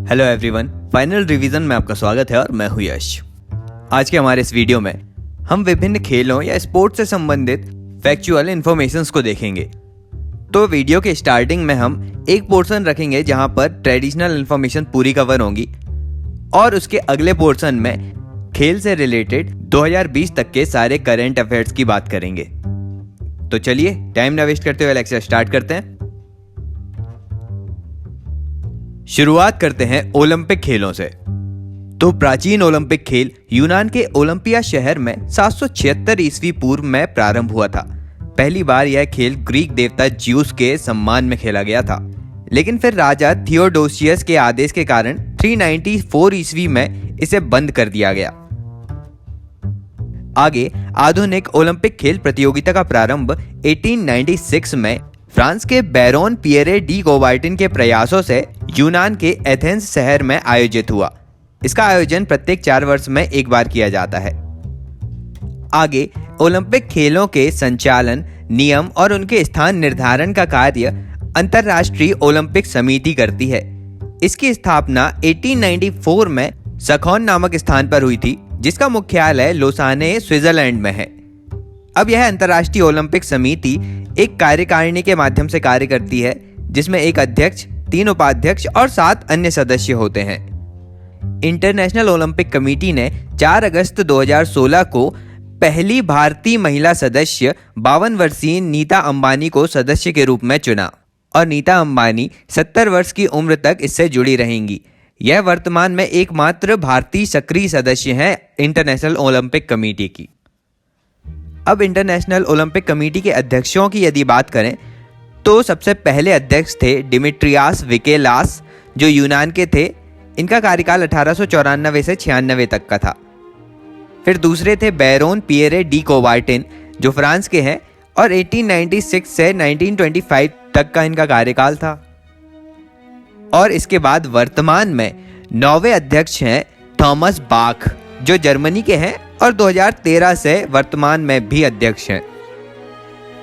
Hello everyone, final revision में आपका स्वागत है और मैं हूं यश। आज के हमारे इस वीडियो में हम विभिन्न खेलों या स्पोर्ट्स से संबंधित फैक्चुअल इन्फॉर्मेशंस को देखेंगे। तो वीडियो के स्टार्टिंग में हम एक पोर्शन रखेंगे जहां पर ट्रेडिशनल इन्फॉर्मेशन पूरी कवर होंगी और उसके अगले पोर्शन में खेल से रिलेटेड 2020 तक के सारे करंट अफेयर्स की बात करेंगे। तो चलिए टाइम ना वेस्ट करते हुए लेक्चर स्टार्ट करते हैं। शुरुआत करते हैं ओलंपिक खेलों से। तो प्राचीन ओलंपिक खेल यूनान के ओलंपिया शहर में 776 ईस्वी पूर्व में प्रारंभ हुआ था। पहली बार यह खेल ग्रीक देवता ज्यूस के सम्मान में खेला गया था, लेकिन फिर राजा थियोडोसियस के आदेश के कारण 394 ईस्वी में इसे बंद कर दिया गया। आगे आधुनिक ओलंपिक खेल प्रतियोगिता का प्रारंभ 1896 में फ्रांस के बैरोन पियरे डी कोबार्टिन के प्रयासों से यूनान के एथेंस शहर में आयोजित हुआ। इसका आयोजन प्रत्येक 4 वर्ष में एक बार किया जाता है। आगे ओलंपिक खेलों के संचालन, नियम और उनके स्थान निर्धारण का कार्य अंतर्राष्ट्रीय ओलंपिक समिति करती है। इसकी स्थापना 1894 में सखौन नामक स्थान पर हुई थी, जिसका मुख्यालय लोसाने स्विट्जरलैंड में है। अब यह अंतर्राष्ट्रीय ओलंपिक समिति एक कार्यकारिणी के माध्यम से कार्य करती है, जिसमें एक अध्यक्ष, 3 उपाध्यक्ष और 7 अन्य सदस्य होते हैं। इंटरनेशनल ओलंपिक कमेटी ने 4 अगस्त 2016 को पहली भारतीय महिला सदस्य 52 वर्षीय नीता अंबानी को सदस्य के रूप में चुना और नीता अंबानी 70 वर्ष की उम्र तक इससे जुड़ी रहेंगी। यह वर्तमान में एकमात्र भारतीय सक्रिय सदस्य हैं इंटरनेशनल ओलंपिक कमेटी की। अब इंटरनेशनल ओलंपिक कमेटी के अध्यक्षों की यदि बात करें तो सबसे पहले अध्यक्ष थे डिमिट्रियास विकेलास, जो यूनान के थे। इनका कार्यकाल 1894 से 96 तक का था। फिर दूसरे थे बैरोन पियरे डी कोबार्टिन, जो फ्रांस के हैं और 1896 से 1925 तक का इनका कार्यकाल था। और इसके बाद वर्तमान में 9वें अध्यक्ष हैं थॉमस बाख, जो जर्मनी के हैं और 2013 से वर्तमान में भी अध्यक्ष हैं।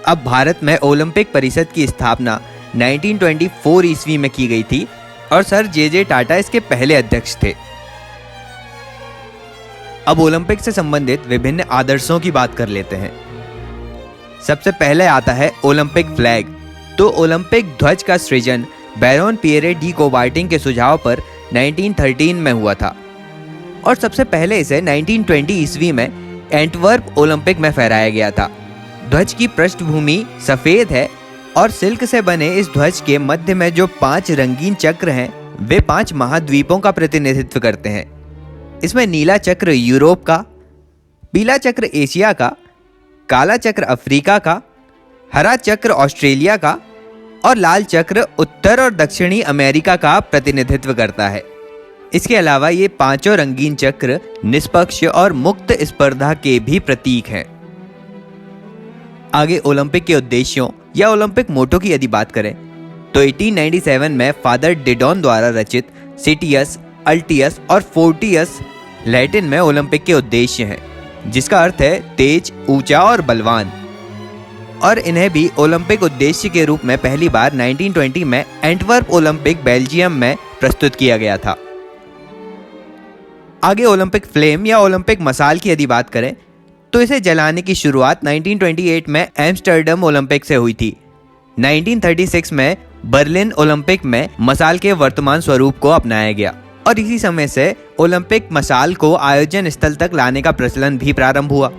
अब भारत में ओलंपिक परिषद की स्थापना 1924 ईस्वी में की गई थी और सर जे टाटा इसके पहले अध्यक्ष थे। अब ओलंपिक से संबंधित विभिन्न आदर्शों की बात कर लेते हैं। सबसे पहले आता है ओलंपिक फ्लैग। तो ओलंपिक ध्वज का सृजन बैरोन पियरे डी कोबार्टिन के सुझाव पर 1913 में हुआ था और सबसे पहले इसे 1920 ईस्वी में एंटवर्प ओलंपिक में फहराया गया था। ध्वज की पृष्ठभूमि सफेद है और सिल्क से बने इस ध्वज के मध्य में जो 5 रंगीन चक्र हैं, वे 5 महाद्वीपों का प्रतिनिधित्व करते हैं। इसमें नीला चक्र यूरोप का, पीला चक्र एशिया का, काला चक्र अफ्रीका का, हरा चक्र ऑस्ट्रेलिया का और लाल चक्र उत्तर और दक्षिणी अमेरिका का प्रतिनिधित्व करता है। इसके अलावा ये 5 रंगीन चक्र निष्पक्ष और मुक्त स्पर्धा के भी प्रतीक हैं। आगे ओलंपिक के उद्देश्यों या ओलंपिक मोटो की यदि बात करें तो 1897 में फादर डिडॉन द्वारा रचित सिटियस, अल्टियस और फोर्टियस लैटिन में ओलंपिक के उद्देश्य हैं, जिसका अर्थ है तेज, ऊंचा और बलवान। और इन्हें भी ओलंपिक उद्देश्य के रूप में पहली बार 1920 में एंटवर्प ओलंपिक बेल्जियम में प्रस्तुत किया गया था। आगे ओलंपिक फ्लेम या ओलंपिक मसाल की यदि बात करें तो इसे जलाने की शुरुआत 1928 में एम्स्टर्डम ओलंपिक से हुई थी। 1936 में बर्लिन ओलंपिक में मसाल के वर्तमान स्वरूप को अपनाया गया और इसी समय से ओलंपिक मसाल को आयोजन स्थल तक लाने का प्रचलन भी प्रारंभ हुआ।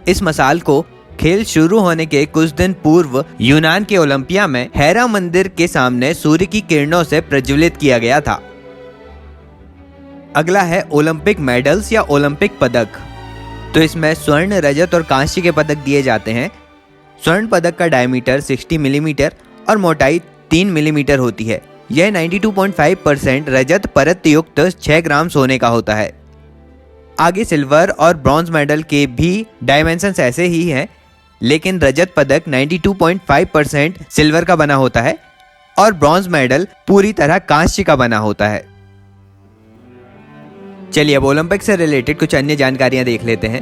इस मसाल को खेल शुरू होने के कुछ दिन पूर्व यूनान के ओलंपिया में हेरा मंदिर के सामने सूर्य की किरणों से प्रज्वलित किया गया था। अगला है ओलंपिक मेडल्स या ओलंपिक पदक। तो इसमें स्वर्ण, रजत और कांस्य के पदक दिए जाते हैं। स्वर्ण पदक का डायमीटर 60 मिलीमीटर और मोटाई 3 मिलीमीटर होती है। यह 92.5% रजत परत युक्त 6 ग्राम सोने का होता है। आगे सिल्वर और ब्रॉन्ज मेडल के भी डायमेंशंस ऐसे ही हैं, लेकिन रजत पदक 92.5% सिल्वर का बना होता है और ब्रॉन्ज मेडल पूरी तरह कांस्य का बना होता है। चलिए अब ओलंपिक से रिलेटेड कुछ अन्य जानकारियां देख लेते हैं।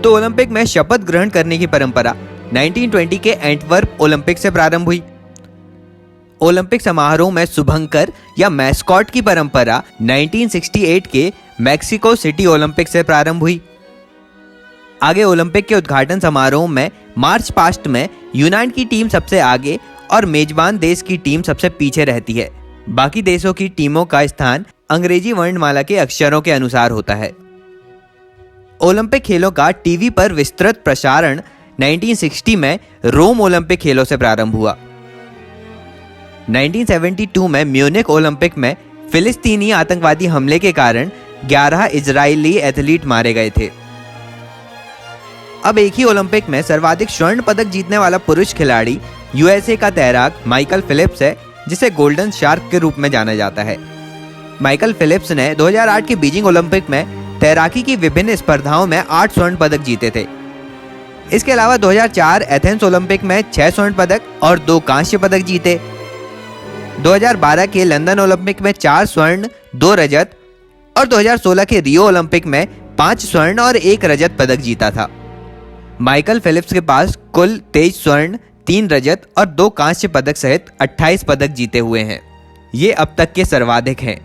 तो ओलंपिक में शपथ ग्रहण करने की परंपरा 1920 के एंटवर्प ओलंपिक से प्रारंभ हुई। ओलंपिक समारोह में शुभंकर या मैस्कॉट की परंपरा 1968 के मैक्सिको सिटी ओलंपिक से प्रारंभ हुई। आगे ओलंपिक के उद्घाटन समारोह में मार्च पास्ट में यूनान की टीम सबसे आगे और मेजबान देश की टीम सबसे पीछे रहती है। बाकी देशों की टीमों का स्थान अंग्रेजी वर्णमाला के अक्षरों के अनुसार होता है। ओलंपिक खेलों का टीवी पर विस्तृत प्रसारण 1960 में रोम ओलंपिक खेलों से प्रारंभ हुआ। 1972 में म्यूनिख ओलंपिक में फिलिस्तीनी आतंकवादी हमले के कारण 11 इजरायली एथलीट मारे गए थे। अब एक ही ओलंपिक में सर्वाधिक स्वर्ण पदक जीतने वाला पुरुष खिलाड़ी यूएसए का तैराक माइकल फिलिप्स है, जिसे गोल्डन शार्क के रूप में जाना जाता है। माइकल फिलिप्स ने 2008 के बीजिंग ओलंपिक में तैराकी की विभिन्न स्पर्धाओं में 8 स्वर्ण पदक जीते थे। इसके अलावा 2004 एथेंस ओलंपिक में 6 स्वर्ण पदक और 2 कांस्य पदक जीते। 2012 के लंदन ओलंपिक में 4 स्वर्ण, 2 रजत और 2016 के रियो ओलंपिक में 5 स्वर्ण और 1 रजत पदक जीता था। माइकल फिलिप्स के पास कुल 23 स्वर्ण, 3 रजत और 2 कांस्य पदक सहित 28 पदक जीते हुए हैं। ये अब तक के सर्वाधिक हैं।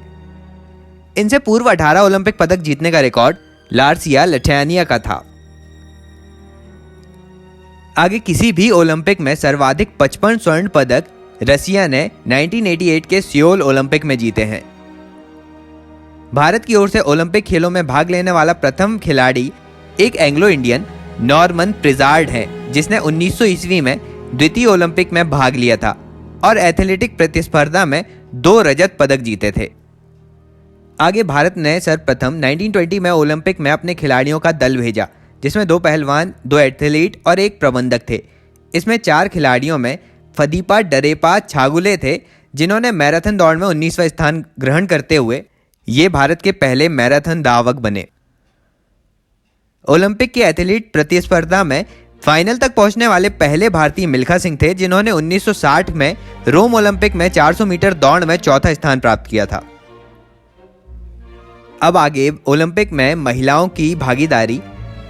इनसे पूर्व 18 ओलंपिक पदक जीतने का रिकॉर्ड लार्सिया लठैनिया का था। आगे किसी भी ओलंपिक में सर्वाधिक 55 स्वर्ण पदक रसिया ने 1988 के सियोल ओलंपिक में जीते हैं। भारत की ओर से ओलंपिक खेलों में भाग लेने वाला प्रथम खिलाड़ी एक एंग्लो इंडियन नॉर्मन प्रिजार्ड है, जिसने 1900 ईस्वी में द्वितीय ओलंपिक में भाग लिया था और एथलेटिक प्रतिस्पर्धा में 2 रजत पदक जीते थे। आगे भारत ने सर्वप्रथम 1920 में ओलंपिक में अपने खिलाड़ियों का दल भेजा, जिसमें 2 पहलवान, 2 एथलीट और 1 प्रबंधक थे। इसमें 4 खिलाड़ियों में फदीपा डरेपा छागुले थे, जिन्होंने मैराथन दौड़ में 19वां स्थान ग्रहण करते हुए ये भारत के पहले मैराथन धावक बने। ओलंपिक की एथलीट प्रतिस्पर्धा में फाइनल तक पहुंचने वाले पहले भारतीय मिल्खा सिंह थे, जिन्होंने 1960 में रोम ओलंपिक में 400 मीटर दौड़ में 4था स्थान प्राप्त किया था। अब आगे ओलंपिक में महिलाओं की भागीदारी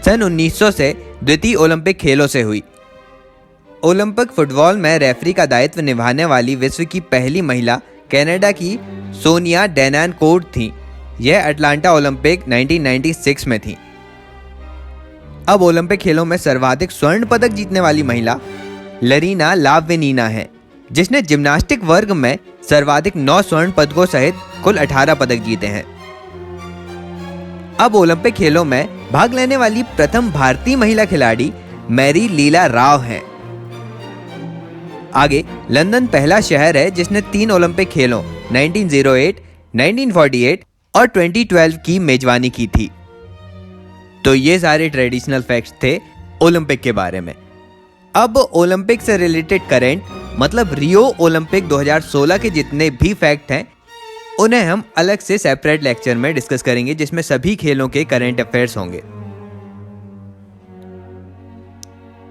सन 1900 से द्वितीय ओलंपिक खेलों से हुई। ओलंपिक फुटबॉल में रेफरी का दायित्व निभाने वाली विश्व की पहली महिला कनाडा की सोनिया डेनानकोर्ट थी। यह अटलांटा ओलंपिक 1996 में थी। अब ओलंपिक खेलों में सर्वाधिक स्वर्ण पदक जीतने वाली महिला लरीना लाव्वेनिना है, जिसने जिम्नास्टिक वर्ग में सर्वाधिक 9 स्वर्ण पदकों सहित कुल 18 पदक जीते हैं। अब ओलंपिक खेलों में भाग लेने वाली प्रथम भारतीय महिला खिलाड़ी मैरी लीला राव हैं। आगे लंदन पहला शहर है जिसने 3 ओलंपिक खेलों 1908, 1948 और 2012 की मेजबानी की थी। तो ये सारे ट्रेडिशनल फैक्ट्स थे ओलंपिक के बारे में। अब ओलंपिक से रिलेटेड करंट मतलब रियो ओलंपिक 2016 के जितने भी फैक्ट हैं उन्हें हम अलग से सेपरेट लेक्चर में डिस्कस करेंगे, जिसमें सभी खेलों के करंट अफेयर्स होंगे।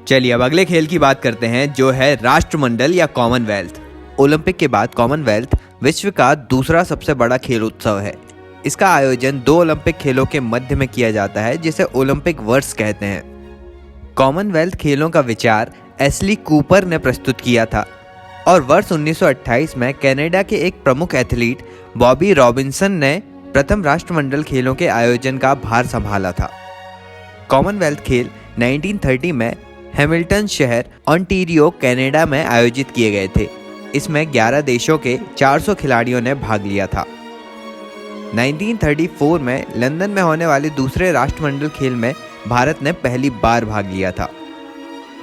चलिए अब अगले खेल की बात करते हैं, जो है राष्ट्रमंडल या कॉमनवेल्थ। ओलंपिक के बाद कॉमनवेल्थ विश्व का दूसरा सबसे बड़ा खेल उत्सव है। इसका आयोजन 2 ओलंपिक खेलों के मध्य में किया जाता है, जिसे ओलंपिक वर्ष कहते हैं। कॉमनवेल्थ खेलों का विचार एस्ली कूपर ने प्रस्तुत किया था और वर्ष 1928 में कनाडा के एक प्रमुख एथलीट बॉबी रॉबिन्सन ने प्रथम राष्ट्रमंडल खेलों के आयोजन का भार संभाला था। कॉमनवेल्थ खेल 1930 में हैमिल्टन शहर ओंटारियो कनाडा में आयोजित किए गए थे। इसमें 11 देशों के 400 खिलाड़ियों ने भाग लिया था। 1934 में लंदन में होने वाले दूसरे राष्ट्रमंडल खेल में भारत ने पहली बार भाग लिया था।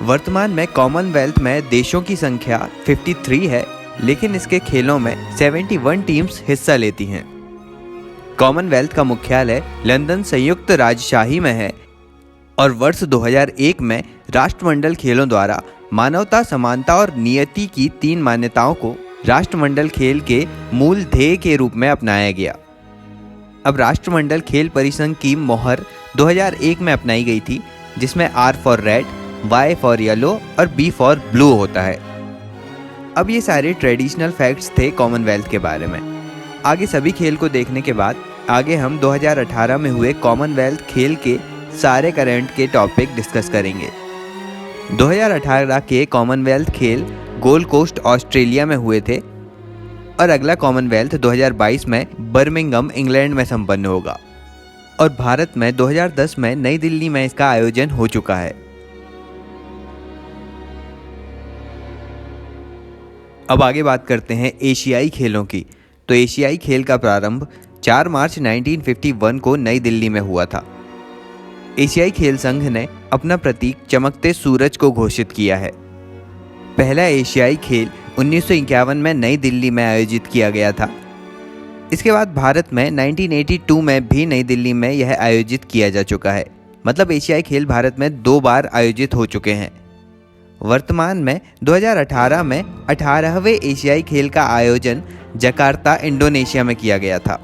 वर्तमान में कॉमनवेल्थ में देशों की संख्या 53 है, लेकिन इसके खेलों में 71 टीम्स हिस्सा लेती हैं। कॉमनवेल्थ का मुख्यालय लंदन संयुक्त राजशाही में है और वर्ष 2001 में राष्ट्रमंडल खेलों द्वारा मानवता, समानता और नियति की 3 मान्यताओं को राष्ट्रमंडल खेल के मूल ध्येय के रूप में अपनाया गया। अब राष्ट्रमंडल खेल परिसंघ की मोहर 2001 में अपनाई गई थी, जिसमें R for red, Y for yellow और B फॉर ब्लू होता है। अब ये सारे ट्रेडिशनल फैक्ट्स थे कॉमनवेल्थ के बारे में। आगे सभी खेल को देखने के बाद आगे हम 2018 में हुए कॉमनवेल्थ खेल के सारे करंट के टॉपिक डिस्कस करेंगे। 2018 के कॉमनवेल्थ खेल गोल्ड कोस्ट ऑस्ट्रेलिया में हुए थे और अगला कॉमनवेल्थ 2022 में बर्मिंघम इंग्लैंड में संपन्न होगा और भारत में 2010 में नई दिल्ली में इसका आयोजन हो चुका है। अब आगे बात करते हैं एशियाई खेलों की। तो एशियाई खेल का प्रारंभ 4 मार्च 1951 को नई दिल्ली में हुआ था। एशियाई खेल संघ ने अपना प्रतीक चमकते सूरज को घोषित किया है। पहला एशियाई खेल 1951 में नई दिल्ली में आयोजित किया गया था। इसके बाद भारत में 1982 में भी नई दिल्ली में यह आयोजित किया जा चुका है। मतलब एशियाई खेल भारत में 2 बार आयोजित हो चुके हैं। वर्तमान में 2018 में 18वें एशियाई खेल का आयोजन जकार्ता इंडोनेशिया में किया गया था।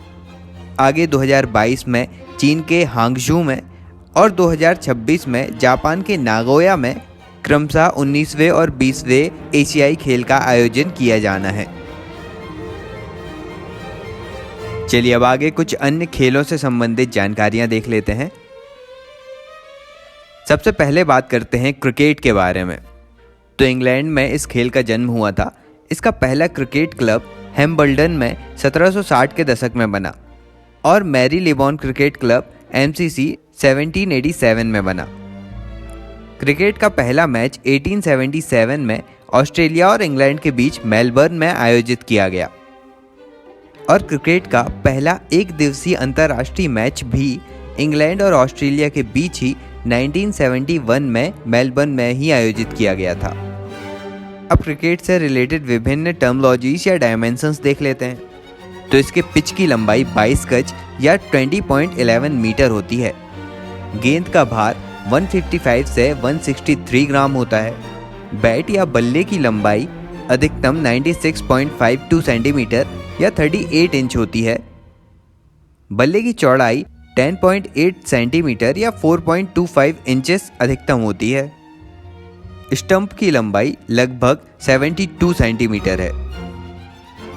आगे 2022 में चीन के हांगझू में और 2026 में जापान के नागोया में क्रमशः 19वें और 20वें एशियाई खेल का आयोजन किया जाना है। चलिए अब आगे कुछ अन्य खेलों से संबंधित जानकारियां देख लेते हैं। सबसे पहले बात करते हैं क्रिकेट के बारे में। तो इंग्लैंड में इस खेल का जन्म हुआ था। इसका पहला क्रिकेट क्लब हैम्बल्डन में 1760 के दशक में बना और मैरी लिबॉन क्रिकेट क्लब MCC 1787 में बना। क्रिकेट का पहला मैच 1877 में ऑस्ट्रेलिया और इंग्लैंड के बीच मेलबर्न में आयोजित किया गया और क्रिकेट का पहला एक दिवसीय अंतर्राष्ट्रीय मैच भी इंग्लैंड और ऑस्ट्रेलिया के बीच ही 1971 में मेलबर्न में ही आयोजित किया गया था। अब क्रिकेट से रिलेटेड विभिन्न टर्मोलॉजीज या डायमेंशंस देख लेते हैं। तो इसके पिच की लंबाई 22 गज या 20.11 मीटर होती है। गेंद का भार 155 से 163 ग्राम होता है। बैट या बल्ले की लंबाई अधिकतम 96.52 सेंटीमीटर या 38 इंच होती है। बल्ले की चौड़ाई 10.8 सेंटीमीटर या 4.25 इंचेस अधिकतम होती है। स्टंप की लंबाई लगभग 72 सेंटीमीटर है।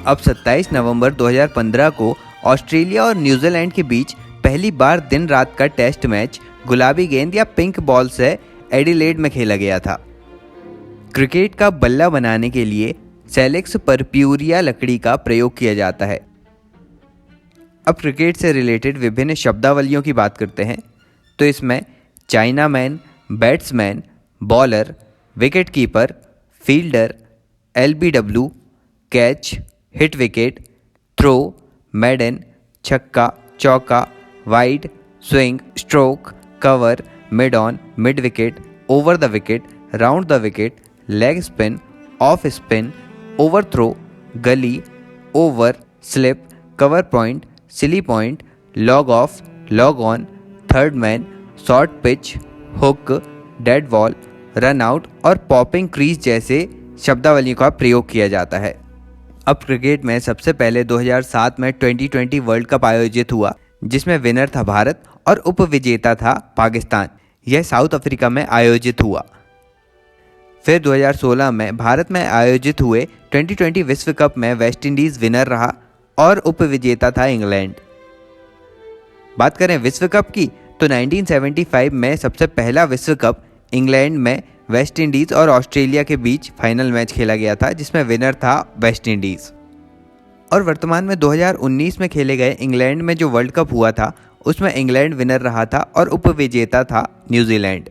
अब 27 नवंबर 2015 को ऑस्ट्रेलिया और न्यूजीलैंड के बीच पहली बार दिन रात का टेस्ट मैच गुलाबी गेंद या पिंक बॉल से एडिलेड में खेला गया था। क्रिकेट का बल्ला बनाने के लिए सेलेक्स परप्यूरिया लकड़ी का प्रयोग किया जाता है। अब क्रिकेट से रिलेटेड विभिन्न शब्दावलियों की बात करते हैं। तो इसमें chinaman, batsman, bowler, wicket keeper, fielder, LBW, catch, hit wicket, throw, maiden, छक्का, चौका, wide, swing, stroke, cover, mid on, mid wicket, over the wicket, round the wicket, leg spin, off spin, over throw, gully, over, slip, cover point, silly point, long off, long on, third man, short pitch, hook, dead ball, run out और popping crease जैसे शब्दावलियों का प्रयोग किया जाता है। अब cricket में सबसे पहले 2007 में T20 वर्ल्ड कप आयोजित हुआ, जिसमें विनर था भारत और उपविजेता था पाकिस्तान। यह साउथ अफ्रीका में आयोजित हुआ। फिर 2016 में भारत में आयोजित हुए T20 विश्व कप में वेस्टइंडीज विनर रहा और उपविजेता था इंग्लैंड। बात करें विश्व कप की तो 1975 में सबसे पहला विश्व कप इंग्लैंड में वेस्टइंडीज और ऑस्ट्रेलिया के बीच फाइनल मैच खेला गया था, जिसमें विनर था वेस्टइंडीज। और वर्तमान में 2019 में खेले गए इंग्लैंड में जो वर्ल्ड कप हुआ था उसमें इंग्लैंड विनर रहा था और उपविजेता था न्यूजीलैंड।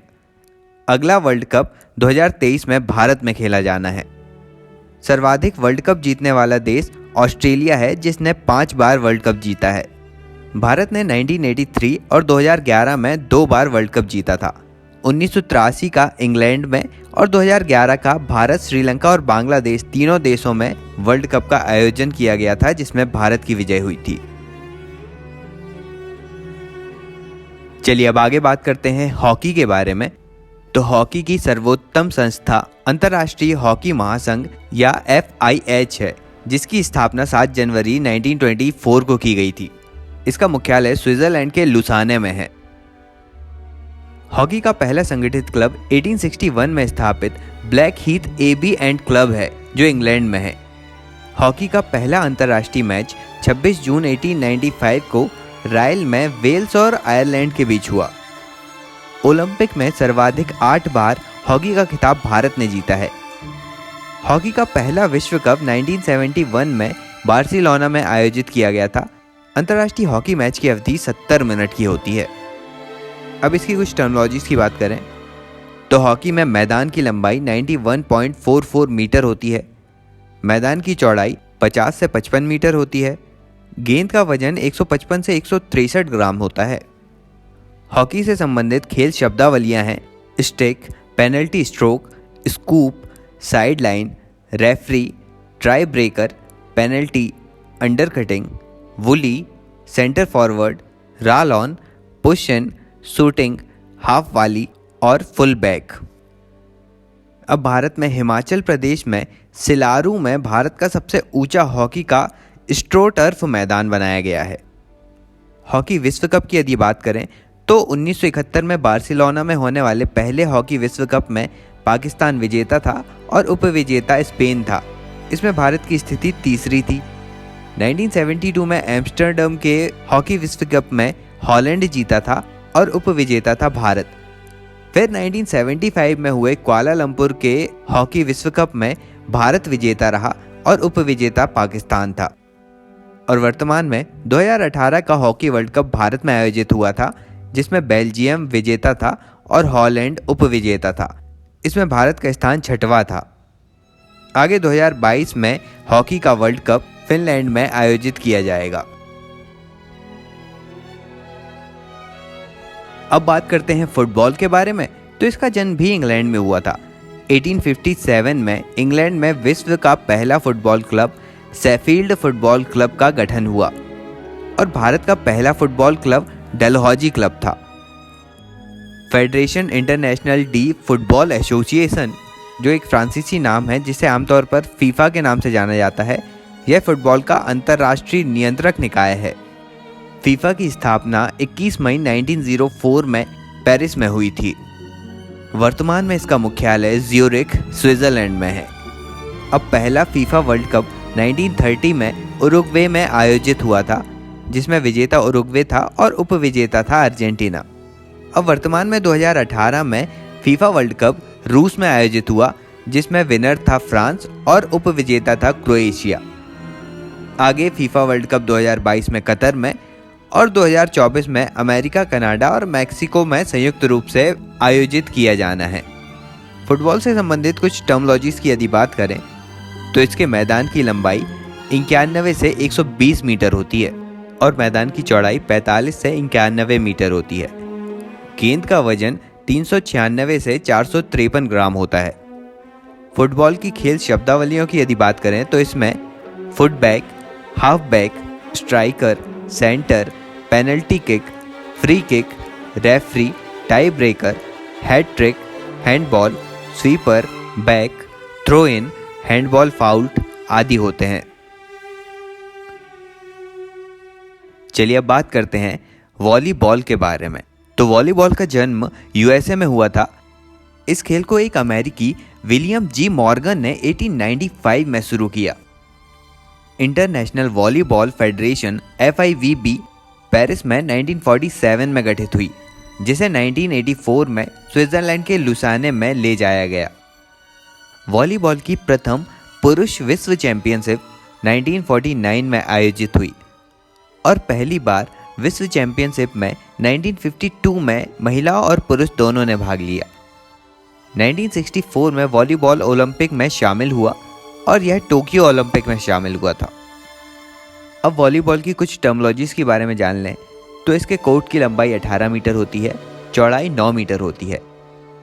अगला वर्ल्ड कप 2023 में भारत में खेला जाना है। सर्वाधिक वर्ल्ड कप जीतने वाला देश ऑस्ट्रेलिया है, जिसने 5 बार वर्ल्ड कप जीता है। भारत ने 1983 और 2011 में 2 बार वर्ल्ड कप जीता था। 1983 का इंग्लैंड में और 2011 का भारत, श्रीलंका और बांग्लादेश तीनों देशों में वर्ल्ड कप का आयोजन किया गया था, जिसमें भारत की विजय हुई थी। चलिए अब आगे बात करते हैं हॉकी के बारे में। तो हॉकी की सर्वोत्तम संस्था अंतर्राष्ट्रीय हॉकी महासंघ या FIH है, जिसकी स्थापना 7 जनवरी 1924 को की गई थी। इसका मुख्यालय स्विट्जरलैंड के लुसाने में है। हॉकी का पहला संगठित क्लब 1861 में स्थापित black Heath AB and club है, जो इंग्लैंड में है। हॉकी का पहला अंतर्राष्ट्रीय मैच 26 जून 1895 को रायल में वेल्स और आयरलैंड के बीच हुआ। ओलंपिक में सर्वाधिक 8 बार हॉकी का खिताब भारत ने जीता है। हॉकी का पहला विश्व कप 1971 में बार्सिलोना में आयोजित किया गया था। अंतर्राष्ट्रीय हॉकी मैच की अवधि 70 मिनट की होती है। अब इसकी कुछ टर्मिनोलॉजीज की बात करें तो हॉकी में मैदान की लंबाई 91.44 मीटर होती है। मैदान की चौड़ाई 50 से 55 मीटर होती है। गेंद का वजन 155 से 163 ग्राम होता है। हॉकी से संबंधित खेल शब्दावलियां हैं stick, penalty stroke, scoop, side line, referee, tie breaker, penalty, undercutting, bully, centre forward, roll on, push in, shooting, half volley और फुल बैक। अब भारत में हिमाचल प्रदेश में सिलारू में भारत का सबसे ऊंचा हॉकी का स्ट्रोटर्फ मैदान बनाया गया है। हॉकी विश्व कप की यदि बात करें तो 1971 में बार्सिलोना में होने वाले पहले हॉकी विश्व कप में पाकिस्तान विजेता था और उपविजेता स्पेन था। इसमें भारत की स्थिति तीसरी थी। 1972 में एम्स्टर्डम के हॉकी विश्व कप में हॉलैंड जीता था और उपविजेता था भारत। फिर 1975 में हुए कुआलालंपुर के हॉकी विश्व कप में भारत विजेता रहा और उपविजेता पाकिस्तान था। और वर्तमान में 2018 का हॉकी वर्ल्ड कप भारत में आयोजित हुआ था, जिसमें बेल्जियम विजेता था और हॉलैंड उपविजेता था। इसमें भारत का स्थान 6वां था। आगे 2022 में हॉकी का वर्ल्ड कप फिनलैंड में आयोजित किया जाएगा। अब बात करते हैं फुटबॉल के बारे में, तो इसका जन्म भी इंग्लैंड में हुआ था। 1857 में इंग्लैंड में विश्व का पहला football club Sheffield football club का गठन हुआ और भारत का पहला फुटबॉल क्लब डलहौजी क्लब था। Federation international D football association, जो एक फ्रांसीसी नाम है जिसे आमतौर पर फीफा के नाम से जाना जाता है, यह फुटबॉल का अंतर्राष्ट्रीय नियंत्रक निकाय है। फीफा की स्थापना 21 मई 1904 में पेरिस में हुई थी। वर्तमान में इसका मुख्यालय ज्यूरिख, स्विट्जरलैंड में है। अब पहला फीफा वर्ल्ड कप 1930 में उरुग्वे में आयोजित हुआ था, जिसमें विजेता उरुग्वे था और उपविजेता था अर्जेंटीना। अब वर्तमान में 2018 में फीफा वर्ल्ड कप रूस में आयोजित हुआ, जिसमें विनर था फ्रांस और उपविजेता था क्रोएशिया। आगे फीफा वर्ल्ड कप 2022 में कतर में और 2024 में अमेरिका, कनाडा और मैक्सिको में संयुक्त रूप से आयोजित किया जाना है। फुटबॉल से संबंधित कुछ टर्मिनोलॉजीज की यदि बात करें तो इसके मैदान की लंबाई 91 से 120 मीटर होती है और मैदान की चौड़ाई 45 से 91 मीटर होती है। गेंद का वजन 396 से 453 ग्राम होता है। फुटबॉल की खेल शब्दावलियों की यदि बात करें तो इसमें full back, half back, striker, centre, penalty kick, free kick, referee, tie breaker, hat trick, handball, sweeper, back, throw in, handball fault आदि होते हैं। चलिए अब बात करते हैं वॉलीबॉल के बारे में। तो वॉलीबॉल का जन्म यूएसए में हुआ था। इस खेल को एक अमेरिकी विलियम जी मॉर्गन ने 1895 में शुरू किया। International volleyball federation FIVB Paris में 1947 में गठित हुई, जिसे 1984 में स्विट्जरलैंड के लुसाने में ले जाया गया। वॉलीबॉल की प्रथम पुरुष विश्व चैंपियनशिप 1949 में आयोजित हुई और पहली बार विश्व चैंपियनशिप में 1952 में महिलाओं और पुरुष दोनों ने भाग लिया। 1964 में वॉलीबॉल ओलंपिक में शामिल हुआ और यह टोक्यो ओलंपिक में शामिल हुआ था। अब वॉलीबॉल की कुछ टर्मिनोलॉजीज के बारे में जान लें तो इसके कोर्ट की लंबाई 18 मीटर होती है, चौड़ाई 9 मीटर होती है।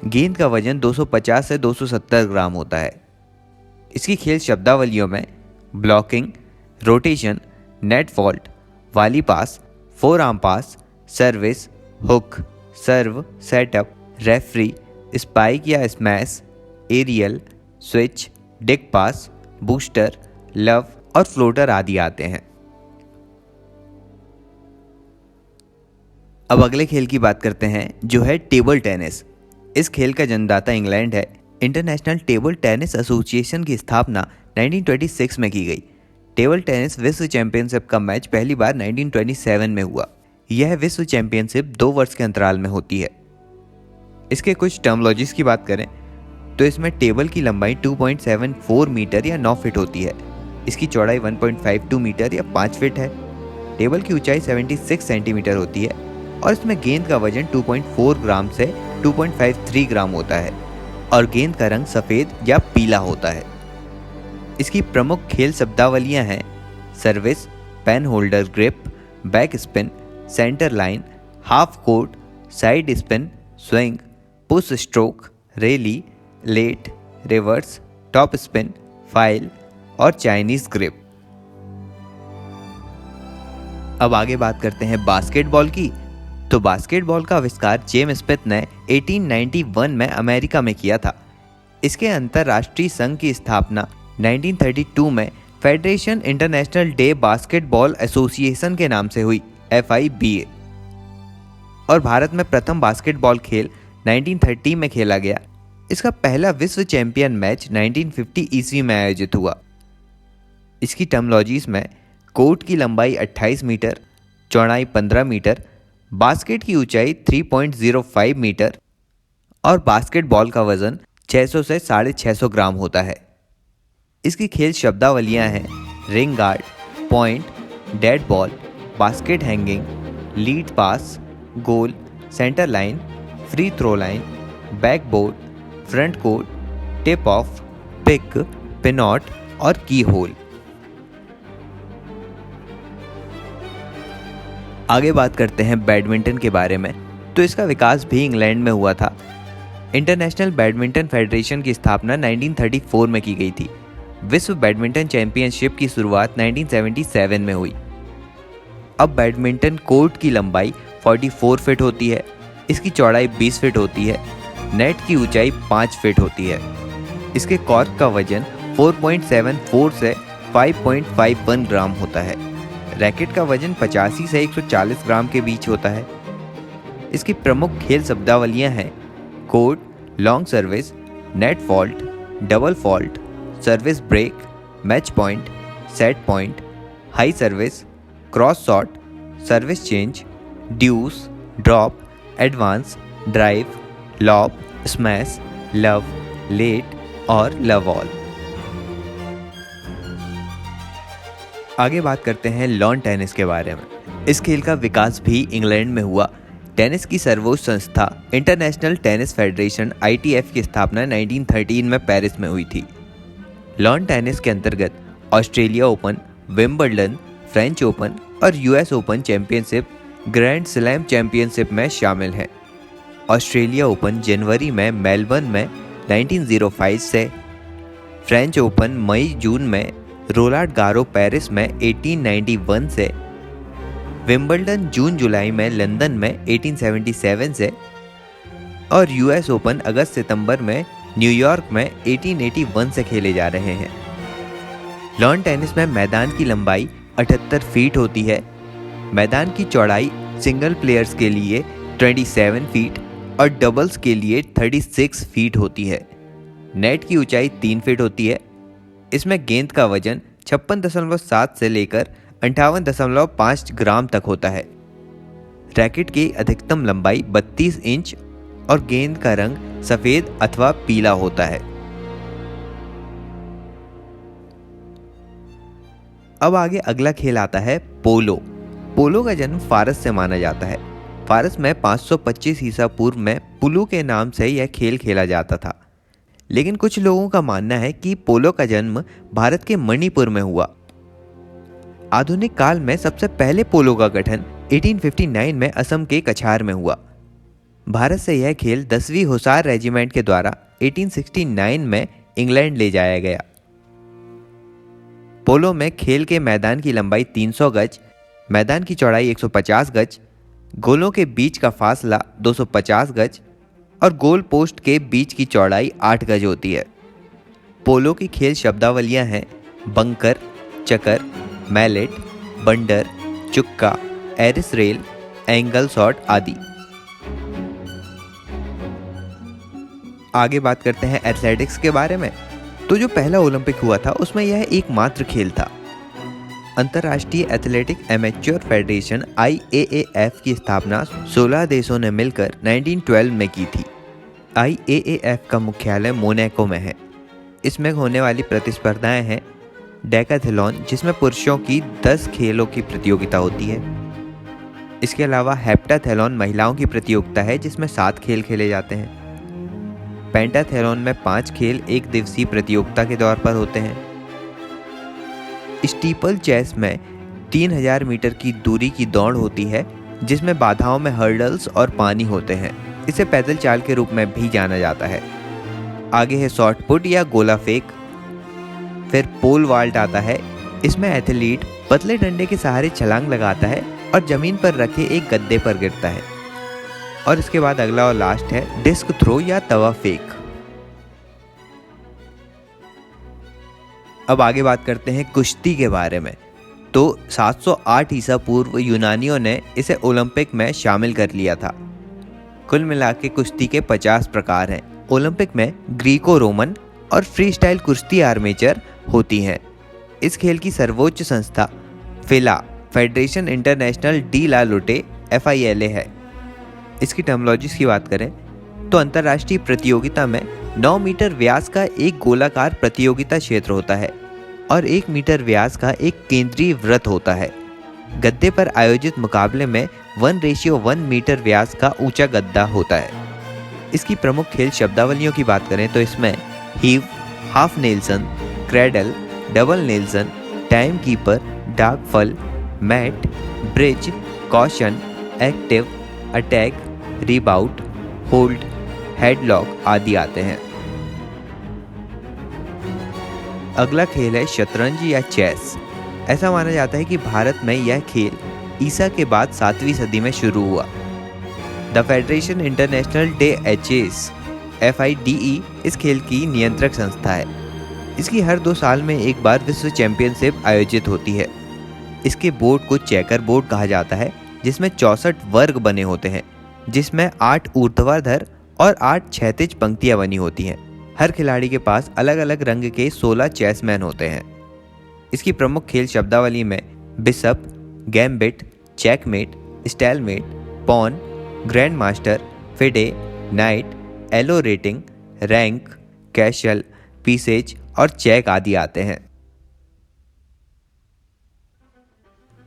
गेंद का वजन 250 से 270 ग्राम होता है। इसकी खेल शब्दावलियों में ब्लॉकिंग, रोटेशन, नेट फॉल्ट, वाली पास, फोर आर्म पास, सर्विस, हुक, सर्व, सेटअप, रेफरी, स्पाइक या स्मैश, एरियल, स्विच, डिक पास, बूस्टर, लव और फ्लोटर आदि आते हैं। अब अगले खेल की बात करते हैं जो है टेबल टेनिस। इस खेल का जन्मदाता इंग्लैंड है। इंटरनेशनल टेबल टेनिस एसोसिएशन की स्थापना 1926 में की गई। टेबल टेनिस विश्व चैंपियनशिप का मैच पहली बार 1927 में हुआ। यह विश्व चैंपियनशिप 2 वर्ष के अंतराल में होती है। इसके कुछ टर्मिनोलॉजीज की बात करें तो इसमें टेबल की लंबाई 2.74 मीटर या 9 फीट होती है। इसकी चौड़ाई 1.52 मीटर या 5 फीट है। टेबल की ऊंचाई 76 सेंटीमीटर होती है और इसमें गेंद का वजन 2.4 ग्राम से 2.53 ग्राम होता है और गेंद का रंग सफ़ेद या पीला होता है। इसकी प्रमुख खेल शब्दावलियां हैं service, pen holder grip, back spin, centre line, half court, side spin, swing, push stroke, rally, let, reverse, top spin, file और चाइनीज ग्रिप। अब आगे बात करते हैं बास्केटबॉल की। तो बास्केटबॉल का आविष्कार जेम्स स्मिथ ने 1891 में अमेरिका में किया था। इसके अंतर्राष्ट्रीय संघ की स्थापना 1932 में federation international day basketball association के नाम से हुई, FIBA। और भारत में प्रथम बास्केटबॉल खेल 1930 में खेला गया। इसका पहला विश्व चैंपियन मैच 1950 ईस्वी में आयोजित हुआ। इसकी टर्मिनोलॉजीज में कोर्ट की लंबाई 28 मीटर, चौड़ाई 15 मीटर, बास्केट की ऊंचाई 3.05 मीटर और बास्केटबॉल का वजन 600 से 650 ग्राम होता है। इसकी खेल शब्दावलियां हैं ring guard, point, dead ball, basket hanging, lead pass, goal, centre line, free throw line, backboard, front court, tip off, pick, pivot और की होल। आगे बात करते हैं बैडमिंटन के बारे में। तो इसका विकास भी इंग्लैंड में हुआ था। इंटरनेशनल बैडमिंटन फेडरेशन की स्थापना 1934 में की गई थी। विश्व बैडमिंटन चैंपियनशिप की शुरुआत 1977 में हुई। अब बैडमिंटन कोर्ट की लंबाई 44 फीट होती है, इसकी चौड़ाई 20 फीट होती है, नेट की ऊंचाई 5 फीट होती है। इसके कॉर्क का वजन 4.74 से 5.51 ग्राम होता है। रैकेट का वजन 85 से 140 ग्राम के बीच होता है। इसकी प्रमुख खेल शब्दावलियां हैं court, long service, net fault, double fault, service break, match point, set point, high service, cross shot, service change, deuce, drop, advance, drive, lob, smash, love, let और लव ऑल। आगे बात करते हैं लॉन टेनिस के बारे में। इस खेल का विकास भी इंग्लैंड में हुआ। टेनिस की सर्वोच्च संस्था इंटरनेशनल टेनिस फेडरेशन ITF की स्थापना 1913 में पेरिस में हुई थी। लॉन टेनिस के अंतर्गत Australia open, Wimbledon, French open और US open championship grand slam championship में शामिल है। ऑस्ट्रेलिया ओपन जनवरी में मेलबर्न में 1905 से, फ्रेंच ओपन मई जून में रोलांड गारो पेरिस में 1891 से, विंबलडन जून जुलाई में लंदन में 1877 से और US ओपन अगस्त सितंबर में न्यूयॉर्क में 1881 से खेले जा रहे हैं। लॉन टेनिस में मैदान की लंबाई 78 फीट होती है। मैदान की चौड़ाई सिंगल प्लेयर्स के लिए 27 फीट और डबल्स के लिए 36 फीट होती है। नेट की ऊंचाई 3 फीट होती है। इसमें गेंद का वजन 56.7 से लेकर 58.5 ग्राम तक होता है। रैकेट की अधिकतम लंबाई 32 इंच और गेंद का रंग सफेद अथवा पीला होता है। अब आगे अगला खेल आता है पोलो। पोलो का जन्म फारस से माना जाता है। फारस में 525 ईसा पूर्व में पुलू के नाम से यह खेल खेला जाता था। लेकिन कुछ लोगों का मानना है कि पोलो का जन्म भारत के मणिपुर में हुआ। आधुनिक काल में सबसे पहले पोलो का गठन 1859 में असम के कछार में हुआ। भारत से यह खेल 10वीं हुसार रेजिमेंट के द्वारा 1869 में इंग्लैंड ले जाया गया। पोलो में खेल के मैदान की लंबाई 300 गज, मैदान की चौड़ाई 150 गज, गोलों के बीच का फासला 250 गज और गोल पोस्ट के बीच की चौड़ाई 8 गज होती है। पोलो की खेल शब्दावलियां हैं बंकर, चकर, mallet, बंडर, चुक्का, Eris rail, angle shot आदि। आगे बात करते हैं एथलेटिक्स के बारे में। तो जो पहला ओलंपिक हुआ था उसमें यह एकमात्र खेल था। अंतर्राष्ट्रीय एथलेटिक एमेच्योर फेडरेशन IAAF की स्थापना 16 देशों ने मिलकर 1912 में की थी। IAAF का मुख्यालय मोनाको में है। इसमें होने वाली प्रतिस्पर्धाएं हैं डेकाथलॉन जिसमें पुरुषों की 10 खेलों की प्रतियोगिता होती है। इसके अलावा हेप्टाथलॉन महिलाओं की प्रतियोगिता है जिसमें 7 खेल खेले जाते हैं। पेंटाथलॉन में 5 खेल एक दिवसीय प्रतियोगिता के तौर पर होते हैं। स्टीपल चेस में 3000 मीटर की दूरी की दौड़ होती है जिसमें बाधाओं में हर्डल्स और पानी होते हैं। इसे पैदल चाल के रूप में भी जाना जाता है। आगे है शॉट पुट या गोला फेंक। फिर पोल वाल्ट आता है। इसमें एथलीट पतले डंडे के सहारे छलांग लगाता है और जमीन पर रखे एक गद्दे पर गिरता है। और इसके बाद अगला और लास्ट है डिस्क थ्रो या तवा फेंक। अब आगे बात करते हैं कुश्ती के बारे में। तो 708 ईसा पूर्व यूनानियों ने इसे ओलंपिक में शामिल कर लिया था। कुल मिला के कुश्ती के 50 प्रकार हैं। ओलंपिक में ग्रीको रोमन और फ्री स्टाइल कुश्ती आर्मेचर होती हैं। इस खेल की सर्वोच्च संस्था फिला फेडरेशन इंटरनेशनल डी ला लुटे FILA है। इसकी टर्मिनोलॉजी की बात करें तो अंतर्राष्ट्रीय प्रतियोगिता में 9 मीटर व्यास का एक गोलाकार प्रतियोगिता क्षेत्र होता है और 1 मीटर व्यास का एक केंद्रीय वृत्त होता है। गद्दे पर आयोजित मुकाबले में 1:1 मीटर व्यास का ऊंचा गद्दा होता है। इसकी प्रमुख खेल शब्दावलियों की बात करें तो इसमें heave, half nelson, cradle, double nelson, time keeper, dark fall, mat, bridge, caution, active, attack, rebound, hold, headlock आदि आते हैं। अगला खेल है शतरंज या चेस। ऐसा माना जाता है कि भारत में यह खेल ईसा के बाद 7वीं सदी में शुरू हुआ। The federation international day aches FIDE इस खेल की नियंत्रक संस्था है। इसकी हर 2 साल में एक बार विश्व चैंपियनशिप आयोजित होती है। इसके बोर्ड को चेकर बोर्ड कहा जाता है जिसमें 64 वर्ग बने होते हैं, जिसमें 8 ऊर्ध्वाधर और 8 क्षैतिज पंक्तियां बनी होती हैं। हर खिलाड़ी के पास अलग अलग रंग के 16 चेसमैन होते हैं। इसकी प्रमुख खेल शब्दावली में bishop, gambit, checkmate, stalemate, pawn, grand master, FIDE, knight, Elo rating, rank, castle, pieces और चेक आदि आते हैं।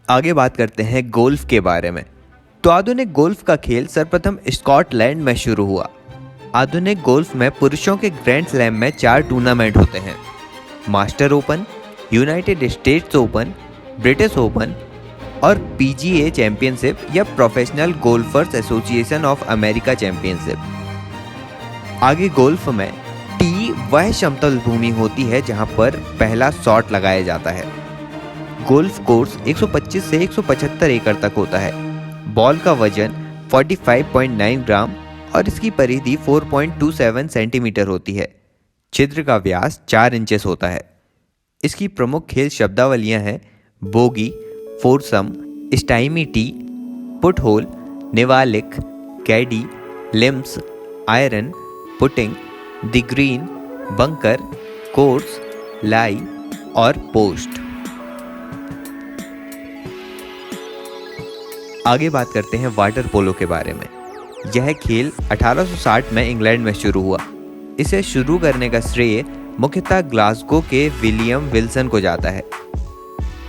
आगे बात करते हैं गोल्फ के बारे में। तो आधुनिक गोल्फ का खेल सर्वप्रथम स्कॉटलैंड में शुरू हुआ। आधुनिक गोल्फ में पुरुषों के ग्रैंड स्लैम में 4 टूर्नामेंट होते हैं: master open, United states open, British open और PGA चैंपियनशिप या professional golfer's association of America championship. आगे गोल्फ में टी वह समतल भूमि होती है जहां पर पहला शॉट लगाया जाता है। गोल्फ कोर्स 125 से 175 एकड़ तक होता है। बॉल का वजन 45.9 ग्राम और इसकी परिधि 4.27 सेंटीमीटर होती है। छिद्र का व्यास 4 इंचेस होता है। इसकी प्रमुख खेल शब्दावलियां हैं bogey, foursome, stymie tee, putt hole, निवालिक, कैडी, लिम्स, iron, putting, the green, bunker, course, lie और पोस्ट। आगे बात करते हैं वाटर पोलो के बारे में। यह खेल 1860 में इंग्लैंड में शुरू हुआ। इसे शुरू करने का श्रेय मुख्यतः ग्लासगो के विलियम विल्सन को जाता है।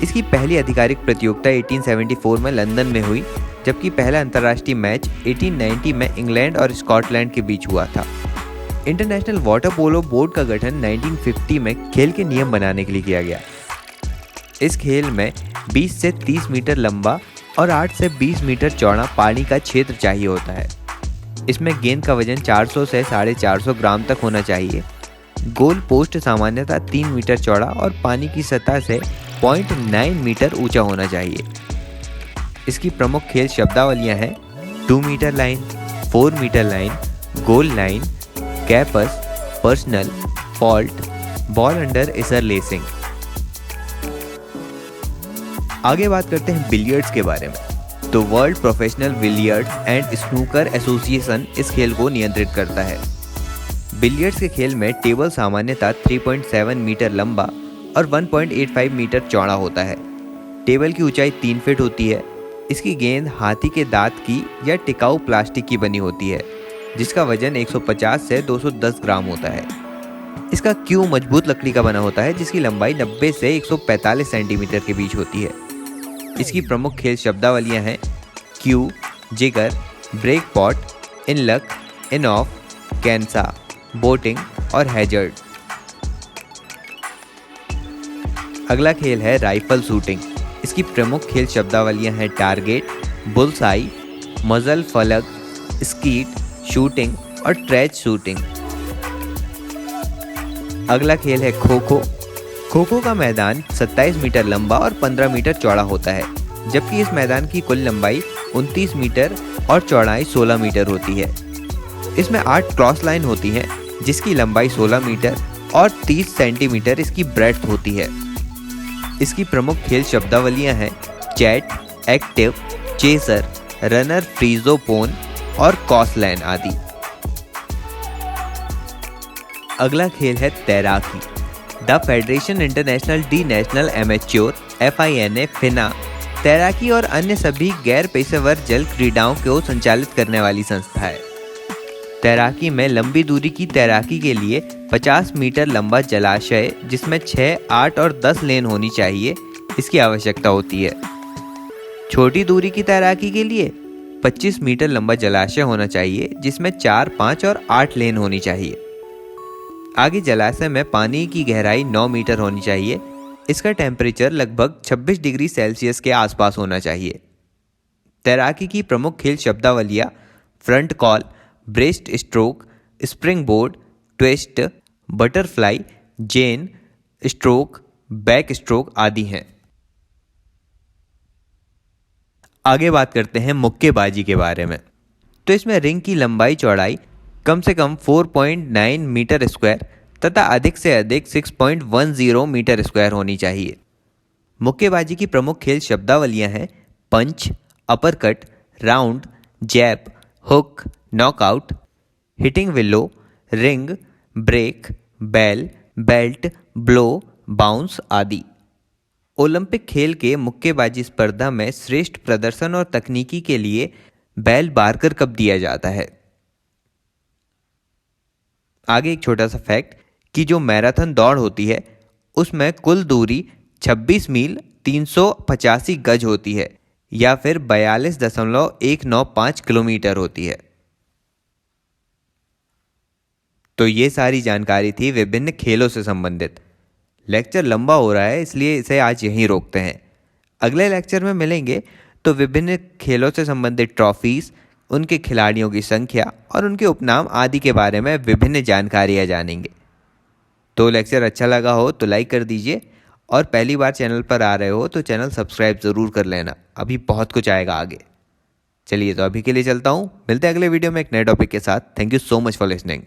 इसकी पहली आधिकारिक प्रतियोगिता 1874 में लंदन में हुई, जबकि पहला अंतर्राष्ट्रीय मैच 1890 में इंग्लैंड और स्कॉटलैंड के बीच हुआ था। इंटरनेशनल वाटर पोलो बोर्ड का गठन 1950 में खेल के नियम बनाने के लिए किया गया। इस खेल में 20 से 30 मीटर लंबा और 8 से 20 मीटर चौड़ा पानी का क्षेत्र चाहिए होता है। इसमें गेंद का वजन 400 से 450 ग्राम तक होना चाहिए। गोल पोस्ट सामान्यतः 3 मीटर चौड़ा और पानी की सतह से 0.9 मीटर ऊंचा होना चाहिए। इसकी प्रमुख खेल शब्दावलियां हैं 2 metre line, 4 metre line, goal line, caps, personal, fault, ball under इसर लेसिंग। आगे बात करते हैं बिलियर्ड्स के बारे में। तो World Professional Billiard and Snooker Association इस खेल को नियंत्रित करता है। बिलियर्ड्स के खेल में टेबल सामान्यतः 3.7 मीटर लंबा और 1.85 मीटर चौड़ा होता है। टेबल की ऊंचाई 3 फीट होती है। इसकी गेंद हाथी के दांत की या टिकाऊ प्लास्टिक की बनी होती है, जिसका वजन 150 से 210 ग्राम होता है। इसका क्यू मजबूत लकड़ी का बना होता है जिसकी लंबाई 90 से 145 सेंटीमीटर के बीच होती है। इसकी प्रमुख खेल शब्दावलियां हैं cue, jigger, break pot, in luck, in off, कैंसा, बोटिंग और हैजर्ड। अगला खेल है राइफल शूटिंग। इसकी प्रमुख खेल शब्दावलियां हैं टारगेट, बुल्सआई, मजल फलक, स्कीट, शूटिंग और ट्रेच शूटिंग। अगला खेल है खो खो। खो खो का मैदान 27 मीटर लंबा और 15 मीटर चौड़ा होता है, जबकि इस मैदान की कुल लंबाई 29 मीटर और चौड़ाई 16 मीटर होती है। इसमें 8 क्रॉस लाइन होती हैं, जिसकी लंबाई 16 मीटर और 30 सेंटीमीटर इसकी ब्रेड्थ होती है। इसकी प्रमुख खेल शब्दावलियां हैं चैट, एक्टिव, चेसर, रनर, फ्रीजोपोन और कॉसलैन आदि। अगला खेल है तैराकी। The federation international D national amateur FINA फिना तैराकी और अन्य सभी गैर पेशेवर जल क्रीड़ाओं को संचालित करने वाली संस्था है। तैराकी में लंबी दूरी की तैराकी के लिए 50 मीटर लंबा जलाशय जिसमें 6, 8 और 10 लेन होनी चाहिए, इसकी आवश्यकता होती है। छोटी दूरी की तैराकी के लिए 25 मीटर लंबा जलाशय होना चाहिए जिसमें 4, 5 और 8 लेन होनी चाहिए। आगे जलाशय में पानी की गहराई 9 मीटर होनी चाहिए। इसका टेम्परेचर लगभग 26 डिग्री सेल्सियस के आसपास होना चाहिए। तैराकी की प्रमुख खेल शब्दावलियां front crawl, breast stroke, spring board, twist, butterfly, जेन, स्ट्रोक, बैक स्ट्रोक आदि हैं। आगे बात करते हैं मुक्केबाजी के बारे में। तो इसमें रिंग की लंबाई चौड़ाई कम से कम 4.9 मीटर स्क्वायर तथा अधिक से अधिक 6.10 मीटर स्क्वायर होनी चाहिए। मुक्केबाजी की प्रमुख खेल शब्दावलियां हैं punch, uppercut, round, jab, hook, knockout, hitting below, ring, break, bell, belt, blow, bounce आदि। ओलंपिक खेल के मुक्केबाजी स्पर्धा में श्रेष्ठ प्रदर्शन और तकनीकी के लिए बेल बार्कर कप दिया जाता है। आगे एक छोटा सा फैक्ट कि जो मैराथन दौड़ होती है उसमें कुल दूरी 26 मील 385 गज होती है या फिर 42.195 किलोमीटर होती है। तो ये सारी जानकारी थी विभिन्न खेलों से संबंधित। लेक्चर लंबा हो रहा है इसलिए इसे आज यहीं रोकते हैं। अगले लेक्चर में मिलेंगे तो विभिन्न खेलों से संबंधित ट्रॉफीज, उनके खिलाड़ियों की संख्या और उनके उपनाम आदि के बारे में विभिन्न जानकारियाँ जानेंगे। तो लेक्चर अच्छा लगा हो तो लाइक कर दीजिए और पहली बार चैनल पर आ रहे हो तो चैनल सब्सक्राइब ज़रूर कर लेना, अभी बहुत कुछ आएगा आगे। चलिए तो अभी के लिए चलता हूँ, मिलते हैं अगले वीडियो में एक नए टॉपिक के साथ। Thank you so much for listening.